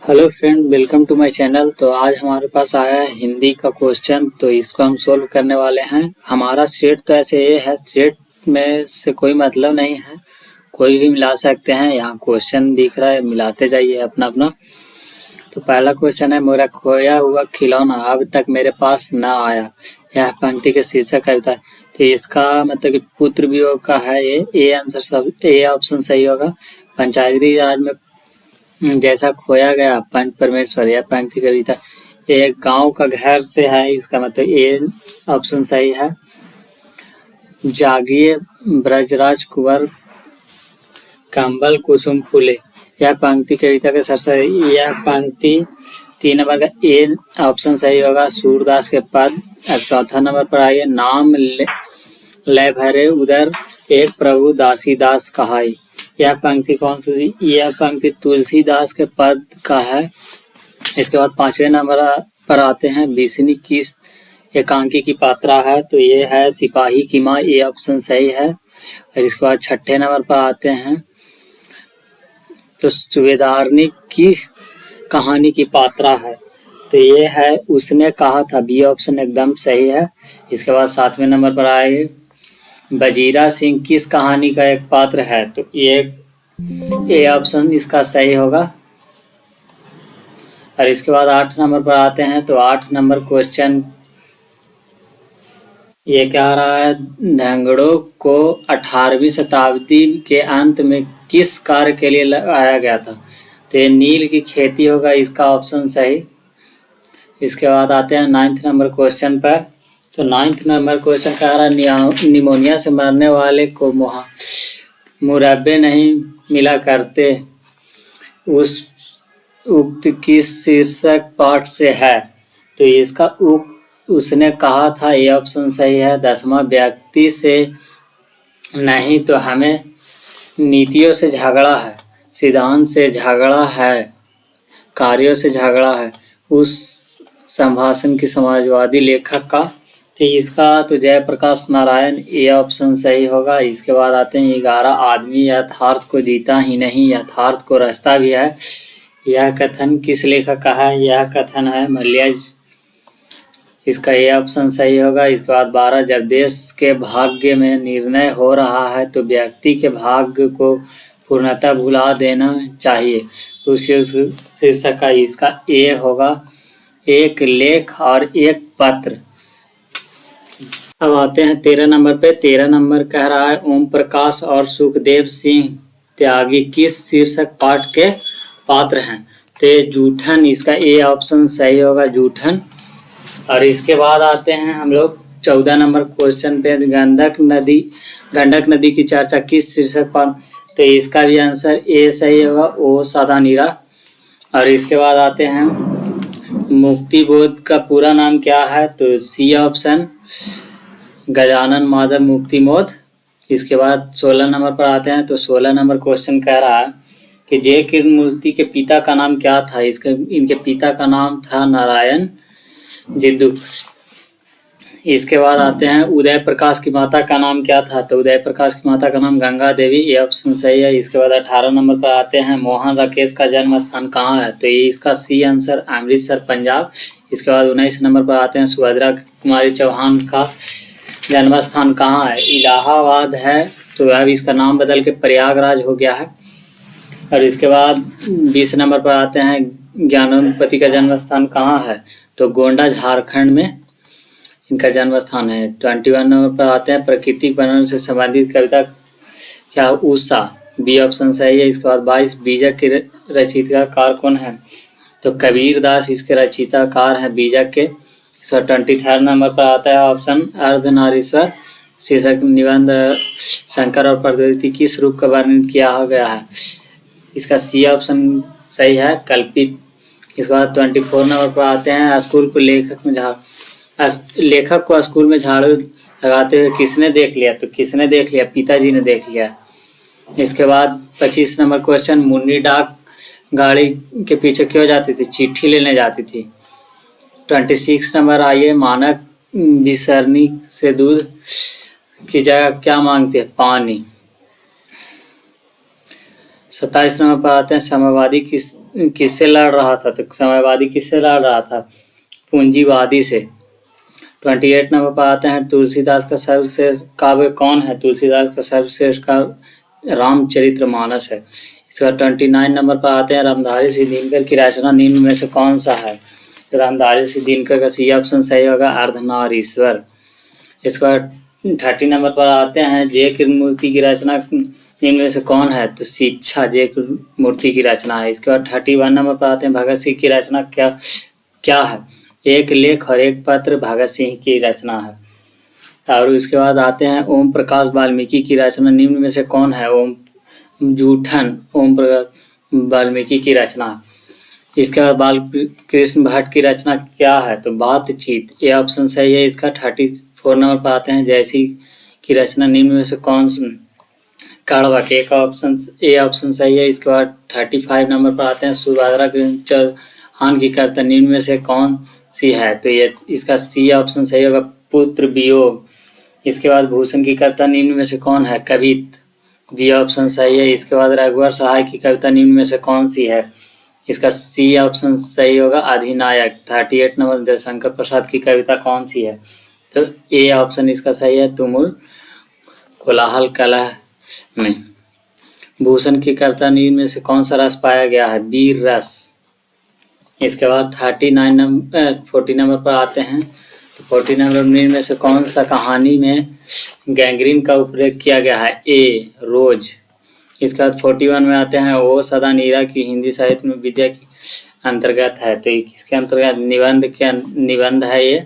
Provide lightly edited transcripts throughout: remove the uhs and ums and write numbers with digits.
Hello friend, welcome to my channel. तो आज हमारे पास आया है हिंदी का क्वेश्चन, तो इसको हम सोल्व करने वाले हैं। हमारा सेट तो ऐसे ये है, सेट में से कोई मतलब नहीं है, कोई भी मिला सकते हैं। यहाँ क्वेश्चन दिख रहा है, मिलाते जाइए अपना अपना। तो पहला क्वेश्चन है, मेरा खोया हुआ खिलौना अब तक मेरे पास न आया, यह पंक्ति के शीर्षक कविता है। तो इसका मतलब कि पुत्र वियोग का है ये। ए आंसर सब, ए ऑप्शन सही होगा। पंचायती राज में जैसा खोया गया पंच परमेश्वर, यह पंक्ति कविता एक गांव का घर से है, इसका मतलब ए ऑप्शन सही है। जागिए ब्रजराज कुंवर कंबल कुसुम फूले, यह पंक्ति कविता के शीर्षक, यह पंक्ति 3 नंबर का ए ऑप्शन सही होगा। सूरदास के पद। अब चौथा नंबर पर आइए, नाम ले भरे उदर एक प्रभु दासीदास कहाई, यह पंक्ति कौन सी थी? यह पंक्ति तुलसीदास के पद का है। इसके बाद 5वें नंबर पर आते हैं, बिस्नी किस एकांकी की पात्रा है? तो ये है सिपाही की माँ, ये ऑप्शन सही है। और इसके बाद 6ठे नंबर पर आते हैं, तो सूबेदारनी किस कहानी की पात्रा है? तो ये है उसने कहा था, बी ऑप्शन एकदम सही है। इसके बाद 7वें नंबर पर आए, वजीरा सिंह किस कहानी का एक पात्र है? तो ये ए ऑप्शन इसका सही होगा। और इसके बाद 8 नंबर पर आते हैं, तो 8 नंबर क्वेश्चन ये क्या आ रहा है, धंगड़ों को 18वीं शताब्दी के अंत में किस कार्य के लिए लगाया गया था? तो ये नील की खेती होगा, इसका ऑप्शन सही। इसके बाद आते हैं 9th नंबर क्वेश्चन पर। तो 9th नंबर क्वेश्चन कह रहा है, निमोनिया से मरने वाले को मुरब्बे नहीं मिला करते, उस उक्त किस शीर्षक पाठ से है? तो इसका उसने कहा था, ये ऑप्शन सही है। 10वां व्यक्ति से नहीं तो हमें नीतियों से झगड़ा है, सिद्धांत से झगड़ा है, कार्यों से झगड़ा है, उस संभाषण की समाजवादी लेखक का। तो इसका तो जयप्रकाश नारायण, ये ऑप्शन सही होगा। इसके बाद आते हैं 11 आदमी यथार्थ को जीता ही नहीं, यथार्थ को रास्ता भी है, यह कथन किस लेखक का है? यह कथन है मलियाज, इसका ये ऑप्शन सही होगा। इसके बाद 12 जब देश के भाग्य में निर्णय हो रहा है तो व्यक्ति के भाग्य को पूर्णतः भुला देना चाहिए, उस शीर्षक का इसका ए होगा। एक लेख और एक पत्र। अब आते हैं 13 नंबर पे। 13 नंबर कह रहा है, ओम प्रकाश और सुखदेव सिंह त्यागी किस शीर्षक पाठ के पात्र हैं? तो ये जूठन, इसका ए ऑप्शन सही होगा, जूठन। और इसके बाद आते हैं हम लोग 14 नंबर क्वेश्चन पे, गंडक नदी की चर्चा किस शीर्षक पर? तो इसका भी आंसर ए सही होगा, ओ सादा नीरा। और इसके बाद आते हैं, मुक्ति बोध का पूरा नाम क्या है? तो सी ऑप्शन, गजानन माधव मुक्ति बोध। इसके बाद 16 नंबर पर आते हैं, तो 16 नंबर क्वेश्चन कह रहा है कि जय कृष्णमूर्ति के पिता का नाम क्या था? इनके पिता का नाम था नारायण जिद्दू। इसके बाद आते हैं, उदय प्रकाश की माता का नाम क्या था? तो उदय प्रकाश की माता का नाम गंगा देवी, ये ऑप्शन सही है। इसके बाद 18 नंबर पर आते हैं, मोहन राकेश का जन्म स्थान कहाँ है? तो ये इसका सी आंसर, अमृतसर पंजाब। इसके बाद 19 नंबर पर आते हैं, सुभद्रा कुमारी चौहान का जन्म स्थान कहाँ है? इलाहाबाद है, तो अब इसका नाम बदल के प्रयागराज हो गया है। और इसके बाद 20 नंबर पर आते हैं, ज्ञानोपति का जन्म स्थान कहाँ है? तो गोंडा झारखंड में इनका जन्म स्थान है। 21 नंबर पर आते हैं, प्राकृतिक वर्णन से संबंधित कविता क्या? उषा, बी ऑप्शन सही है। इसके बाद 22 बीजक के रचयिताकार कौन है? तो कबीर दास इसके रचयिताकार है बीजक के। 23 नंबर पर आता है ऑप्शन, अर्धनारीश्वर शीर्षक निबंध शंकर और पार्वती किस रूप का वर्णन किया गया है? इसका सी ऑप्शन सही है, कल्पित। इसके बाद 24 नंबर पर आते हैं, स्कूल को लेखक को स्कूल में झाड़ू लगाते हुए किसने देख लिया? तो किसने देख लिया? पिताजी ने देख लिया। इसके बाद 25 नंबर क्वेश्चन, मुन्नी डाक गाड़ी के पीछे क्यों जाती थी? चिट्ठी लेने जाती थी। 26 नंबर आइए, मानक बिसरनी से दूध की जगह क्या मांगती है? पानी। 27 नंबर पर आते हैं समाजवादी किससे लड़ रहा था, तो समाजवादी किससे लड़ रहा था, पूंजीवादी से। 28 नंबर पर आते हैं तुलसीदास का सर्वश्रेष्ठ काव्य कौन है, तुलसीदास का सर्वश्रेष्ठ काव्य रामचरितमानस है। इसके बाद 29 नंबर पर आते हैं रामधारी सिंह दिनकर की रचना निम्न में से कौन सा है, तो रामधारी सिंह दिनकर का सी ऑप्शन सही होगा अर्धनारीश्वर। इसके बाद 30 नंबर पर आते हैं जय कृष्णमूर्ति की रचना निम्न में से कौन है, तो शिक्षा जय कृष्णमूर्ति की रचना है। इसके बाद 31 नंबर पर आते हैं भगत सिंह की रचना क्या है, एक लेख और एक पत्र भगत सिंह की रचना है। और उसके बाद आते हैं ओम प्रकाश वाल्मीकि की रचना निम्न में से कौन है, जूठन ओम प्रकाश वाल्मीकि की रचना। इसके बाद बाल कृष्ण भट्ट की रचना क्या है, तो बातचीत, ये ऑप्शन सही है इसका। 34 नंबर पर आते हैं जयसी की रचना निम्न में से कौन सी, कड़वा के का ऑप्शन ए ऑप्शन सही है। इसके बाद 35 नंबर पर आते हैं सुभद्रा चौहान की कविता निम्न में से कौन सी है, तो ये इसका सी ऑप्शन सही होगा पुत्र वियोग। इसके बाद भूषण की कविता निम्न में से कौन है, कवित, बी ऑप्शन सही है। इसके बाद रघुवर सहाय की कविता निम्न में से कौन सी है, इसका सी ऑप्शन सही होगा अधिनायक। 38 नंबर जयशंकर प्रसाद की कविता कौन सी है, तो ए ऑप्शन इसका सही है तुमुल कोलाहल कला में। भूषण की कविता निम्न में से कौन सा रस पाया गया है, वीर रस। इसके बाद 40 नंबर पर आते हैं, तो 40 नंबर में से कौन सा कहानी में गैंग्रीन का उपयोग किया गया है, ए रोज। इसके बाद 41 में आते हैं ओ सदा नीरा की हिंदी साहित्य में विद्या की अंतर्गत है, तो किसके अंतर्गत, निबंध है ये।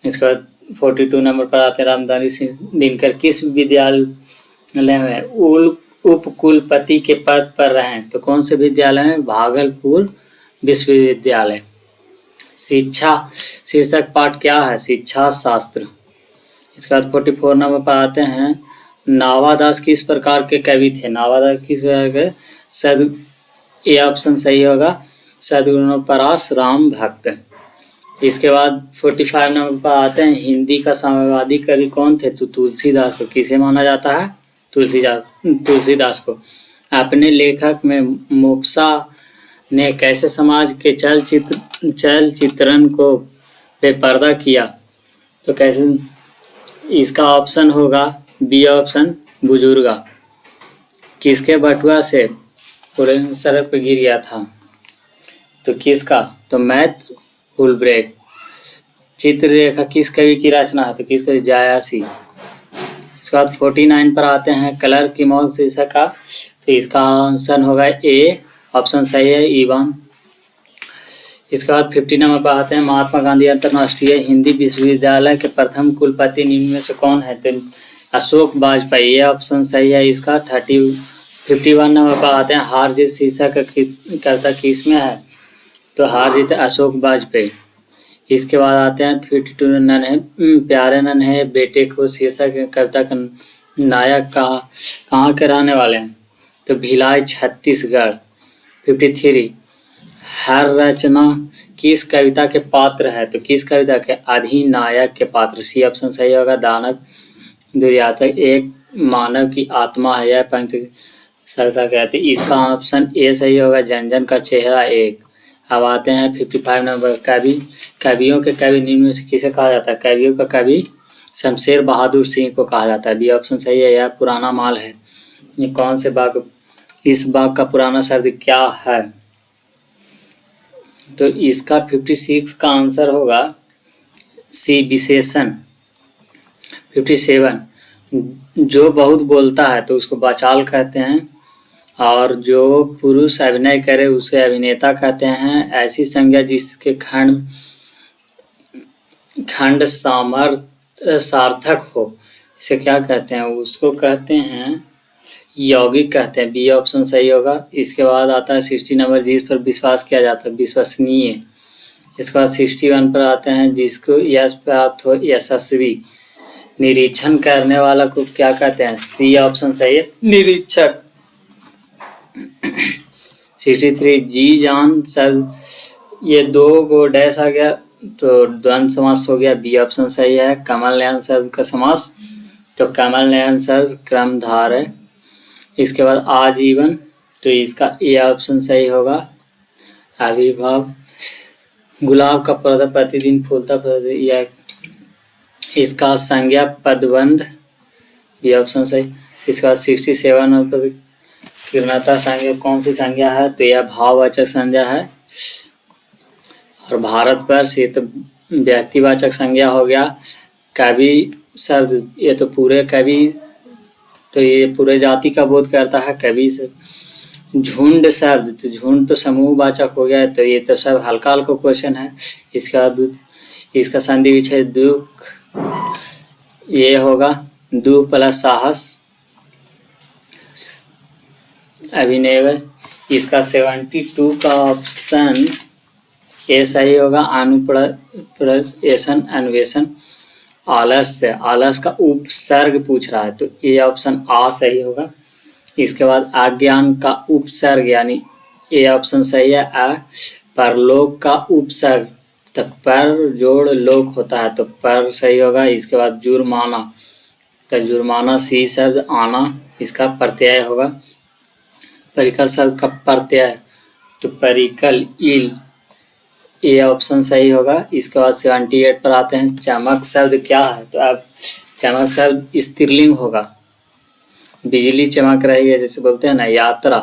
इसके बाद 42 नंबर पर आते हैं रामधारी सिंह दिनकर किस विद्यालय में उपकुलपति के पद पर रहे, तो कौन से विद्यालय में, भागलपुर विश्वविद्यालय। शिक्षा शीर्षक पाठ क्या है, शिक्षा शास्त्र। इसके बाद 44 नंबर पर आते हैं नावादास किस प्रकार के कवि थे, नावादास किस प्रकार के, सद, ए ऑप्शन सही होगा सद्गुणोपरास राम भक्त। इसके बाद 45 नंबर पर आते हैं हिंदी का साम्यवादी कवि कौन थे, तो तुलसीदास को। किसे माना जाता है, तुलसीदास को। अपने लेखक में मुफसा ने कैसे समाज के चलचित्रण को बेपर्दा किया, तो कैसे, इसका ऑप्शन होगा बी ऑप्शन बुजुर्गा। किसके बटुआ से पूरे सड़क पर गिर गया था, तो किसका, तो मैथ हुलब्रेक। चित्ररेखा किस कवि की रचना है, तो किस कवि, जायासी। इसके बाद 49 पर आते हैं कलर की मौत शीर्षक का, तो इसका आंसर होगा ए ऑप्शन सही है इवान। इसके बाद 50 नंबर पर आते हैं महात्मा गांधी अंतर्राष्ट्रीय हिंदी विश्वविद्यालय के प्रथम कुलपति निम्न में से कौन है, तो अशोक वाजपेयी, ये ऑप्शन सही है इसका। 51 नंबर पर आते हैं हार जीत शीर्षक कविता किस में है, तो हार जीत अशोक वाजपेयी। इसके बाद आते हैं 52 नन्हे प्यारे नन्हे बेटे को शीर्षक कविता का नायक कहाँ के रहने वाले हैं, तो भिलाई छत्तीसगढ़। 53 हर रचना किस कविता के पात्र है, तो किस कविता के, अधिनायक के पात्र। सी ऑप्शन सही होगा दानव दुर्यातक एक मानव की आत्मा है, यह पंक्ति सरसा कहते, इसका ऑप्शन ए सही होगा जन जन का चेहरा एक। अब आते हैं 55 नंबर कवियों के कवि निम्न में से किसे कहा जाता है, कवियों का कवि शमशेर बहादुर सिंह को कहा जाता है। बी ऑप्शन सही है, यह पुराना माल है। ये कौन से बाग, इस बाग का पुराना शब्द क्या है, तो इसका 56 का आंसर होगा सी विशेषण। 57 जो बहुत बोलता है तो उसको बाचाल कहते हैं, और जो पुरुष अभिनय करे उसे अभिनेता कहते हैं। ऐसी संज्ञा जिसके खंड सार्थक हो, इसे क्या कहते हैं, उसको कहते हैं यौगिक कहते हैं। बी ऑप्शन सही होगा। इसके बाद आता है 60 नंबर जिस पर विश्वास किया जाता है, विश्वसनीय। इसके बाद 61 पर आते हैं जिसको यश प्राप्त हो, यशस्वी। निरीक्षण करने वाला को क्या कहते हैं, सी ऑप्शन सही है, निरीक्षक। 63 जी जान सर, ये दो गो डैश आ गया तो द्वंद्व समास हो गया, बी ऑप्शन सही है। कमल नयन शब्द का समास, तो कमल नयन शब्द क्रमधार है। इसके बाद आजीवन तो इसका ए ऑप्शन सही होगा। आविर्भाव, गुलाब का पौधा प्रतिदिन फूलता या इसका संज्ञा पदबंध, ये ऑप्शन सही। इसके बाद 67 किरणता संज्ञा कौन सी संज्ञा है, तो यह भाववाचक संज्ञा है। और भारत पर से तो व्यक्तिवाचक संज्ञा हो गया। कवि शब्द, ये तो पूरे कवि, तो ये पूरे जाति का बोध करता है कवि से। झुंड शब्द, तो झुंड तो समूहवाचक हो गया, तो ये तो सब हल्का हल्का क्वेश्चन है। इसका इसका संधि विच्छेद दुख, ये होगा दु प्लस साहस, अभिनय। इसका 72 का ऑप्शन ए सही होगा। अनुप्रवेशन, अन्वेषण। आलस्य, आलस्य का उपसर्ग पूछ रहा है, तो ये ऑप्शन आ सही होगा। इसके बाद अज्ञान का उपसर्ग, यानी ए ऑप्शन सही है आ। परलोक का उपसर्ग, तो पर जोड़ लोक होता है, तो पर सही होगा। इसके बाद जुर्माना, तो जुर्माना सी शब्द आना, इसका प्रत्यय होगा। परिकल शब्द का प्रत्यय, तो परिकल इल, ए ऑप्शन सही होगा। इसके बाद 78 पर आते हैं। चमक शब्द क्या है, तो अब चमक शब्द स्त्रीलिंग होगा। बिजली चमक रही है जैसे बोलते हैं ना। यात्रा,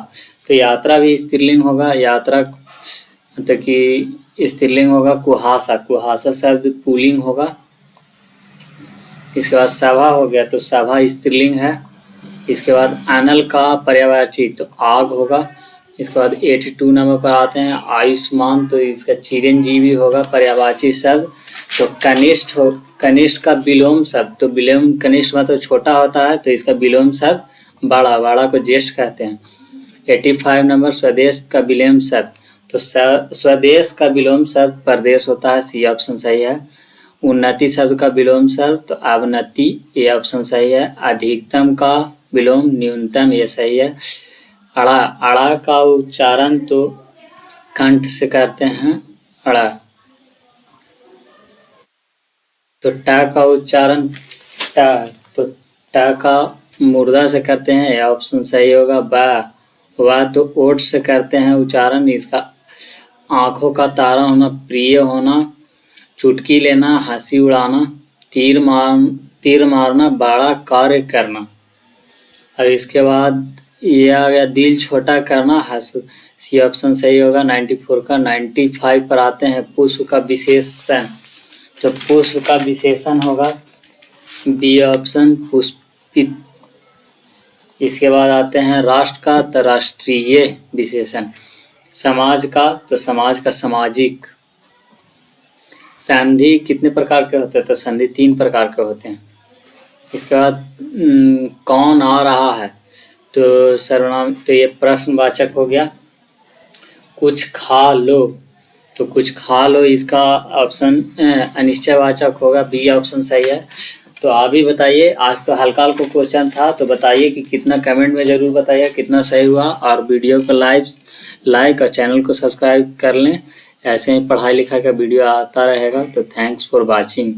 तो यात्रा भी स्त्रीलिंग होगा। यात्रा मतलब कि स्त्रीलिंग होगा। कुहासा, कुहासा शब्द पुल्लिंग होगा। इसके बाद सभा हो गया, तो सभा स्त्रीलिंग है। इसके बाद अनल का पर्यायवाची, तो आग होगा। इसके बाद 82 नंबर पर आते हैं। आयुष्मान, तो इसका चिरंजीवी होगा पर्यायवाची शब्द। तो कनिष्ठ हो, कनिष्ठ का विलोम शब्द, तो विलोम कनिष्ठ मतलब छोटा होता है, तो इसका विलोम शब्द बड़ा, बड़ा को ज्येष्ठ कहते हैं। 85 नंबर स्वदेश का विलोम शब्द, तो स्वदेश का विलोम शब्द परदेश होता है, सी ऑप्शन सही है। उन्नति शब्द का विलोम शब्द, तो अवनति, ये ऑप्शन सही है। अधिकतम का विलोम न्यूनतम, ये सही है। अड़ा, अड़ा का उच्चारण तो कंठ से करते हैं अड़ा, तो ट का उच्चारण ट, तो ट का मुर्दा से करते हैं, यह ऑप्शन सही होगा। वा तो ओठ से करते हैं उच्चारण, इसका आंखों का तारा होना, प्रिय होना, चुटकी लेना, हंसी उड़ाना, तीर मारना, बड़ा कार्य करना। और इसके बाद ये आ गया दिल छोटा करना, हंसू, सी ऑप्शन सही होगा। 94 का 95 पर आते हैं। पुष्प का विशेषण, तो पुष्प का विशेषण होगा बी ऑप्शन, पुष्पित। इसके बाद आते हैं राष्ट्र का, तो राष्ट्रीय विशेषण। समाज का, तो समाज का सामाजिक। संधि कितने प्रकार के होते हैं, तो संधि 3 प्रकार के होते हैं। इसके बाद कौन आ रहा है, तो सर्वनाम, तो ये प्रश्नवाचक हो गया। कुछ खा लो, तो कुछ खा लो, इसका ऑप्शन अनिश्चयवाचक होगा, बी ऑप्शन सही है। तो आप ही बताइए, आज तो हल्का हल्का क्वेश्चन था, तो बताइए कि कितना, कमेंट में ज़रूर बताइए कितना सही हुआ। और वीडियो को लाइक और चैनल को सब्सक्राइब कर लें। ऐसे ही पढ़ाई लिखाई का वीडियो आता रहेगा। तो थैंक्स फॉर वॉचिंग।